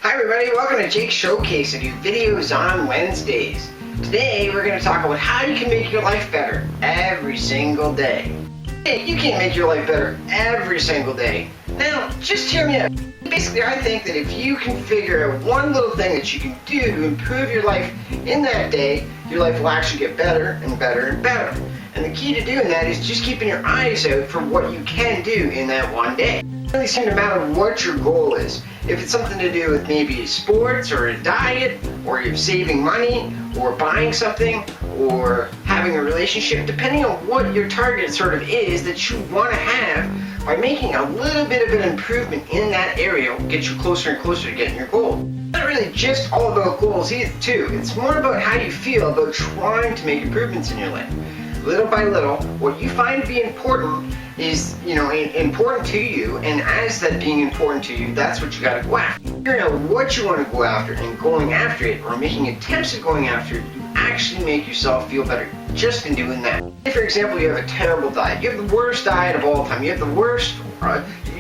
Hi everybody, welcome to Jake's Showcase. I do videos on Wednesdays. Today we're going to talk about how you can make your life better every single day. Hey, you can't make your life better every single day. Now, just hear me out. Basically, I think that if you can figure out one little thing that you can do to improve your life in that day, your life will actually get better and better and better. And the key to doing that is just keeping your eyes out for what you can do in that one day. It really seems to matter what your goal is. If it's something to do with maybe sports or a diet, or you're saving money, or buying something, or having a relationship, depending on what your target sort of is that you want to have, by making a little bit of an improvement in that area will get you closer and closer to getting your goal. It's not really just all about goals either, too. It's more about how you feel about trying to make improvements in your life. Little by little, what you find to be important is, important to you, and as that being important to you, that's what you gotta go after. Figuring out what you want to go after and going after it, or making attempts at going after it, you actually make yourself feel better just in doing that. If, for example, you have a terrible diet, you have the worst diet of all time, you have the worst,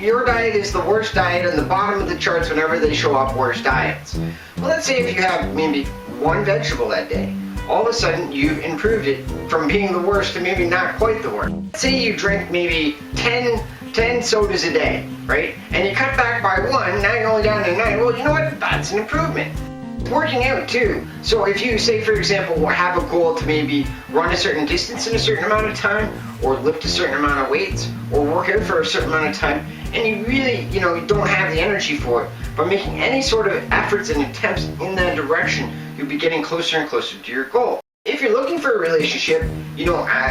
your diet is the worst diet on the bottom of the charts whenever they show up worst diets. Well, let's say if you have maybe one vegetable that day, all of a sudden you've improved it from being the worst to maybe not quite the worst. Say you drink maybe 10 sodas a day, right? And you cut back by one, now you're only down to 9. Well, you know what? That's an improvement. It's working out too. So if you say, for example, have a goal to maybe run a certain distance in a certain amount of time, or lift a certain amount of weights, or work out for a certain amount of time, and you really, you don't have the energy for it, by making any sort of efforts and attempts in that direction, you'll be getting closer and closer to your goal. If you're looking for a relationship,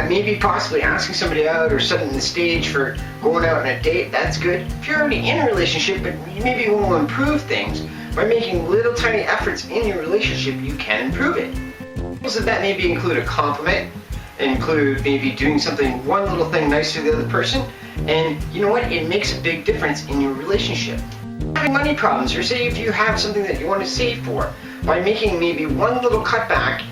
maybe possibly asking somebody out or setting the stage for going out on a date, that's good. If you're already in a relationship, but you maybe want to improve things, by making little tiny efforts in your relationship, you can improve it. So that maybe include a compliment, include maybe doing something, one little thing nice to the other person, and you know what, it makes a big difference in your relationship. Having money problems, or say if you have something that you want to save for, by making maybe one little cutback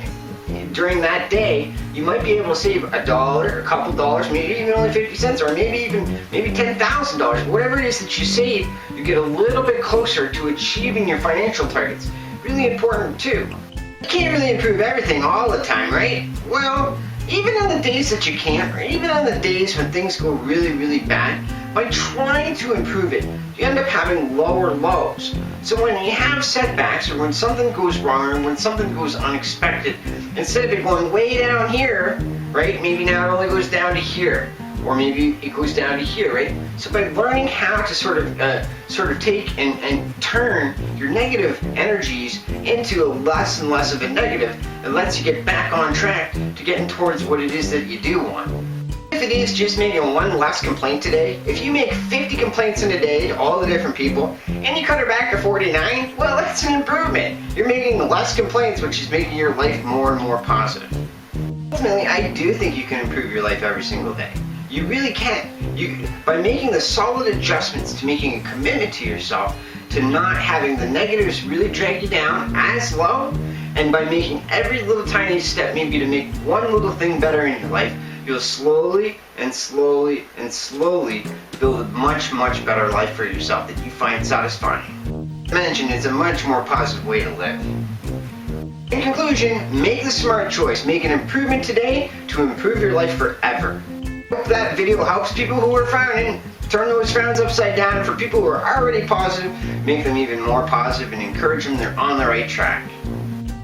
during that day, you might be able to save $1, a couple dollars, maybe even only 50 cents, or maybe $10,000. Whatever it is that you save, you get a little bit closer to achieving your financial targets. Really important too. You can't really improve everything all the time, right? Well, even on the days that you can't, or even on the days when things go really, really bad, by trying to improve it, you end up having lower lows. So when you have setbacks, or when something goes wrong, or when something goes unexpected, instead of it going way down here, right, maybe now it only goes down to here, or maybe it goes down to here, right? So by learning how to sort of take and turn your negative energies into a less and less of a negative, it lets you get back on track to getting towards what it is that you do want. If it is just maybe one less complaint today, if you make 50 complaints in a day to all the different people, and you cut it back to 49, well, that's an improvement. You're making less complaints, which is making your life more and more positive. Ultimately, I do think you can improve your life every single day. You really can. By making the solid adjustments to making a commitment to yourself, to not having the negatives really drag you down as low, and by making every little tiny step maybe to make one little thing better in your life, you'll slowly and slowly and slowly build a much, much better life for yourself that you find satisfying. Imagine it's a much more positive way to live. In conclusion, make the smart choice. Make an improvement today to improve your life forever. Hope that video helps people who are frowning. Turn those frowns upside down. For people who are already positive, make them even more positive and encourage them they're on the right track.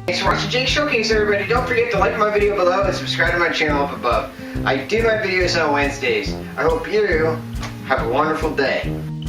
Thanks for watching Jake's Showcase, everybody. Don't forget to like my video below and subscribe to my channel up above. I do my videos on Wednesdays. I hope you have a wonderful day.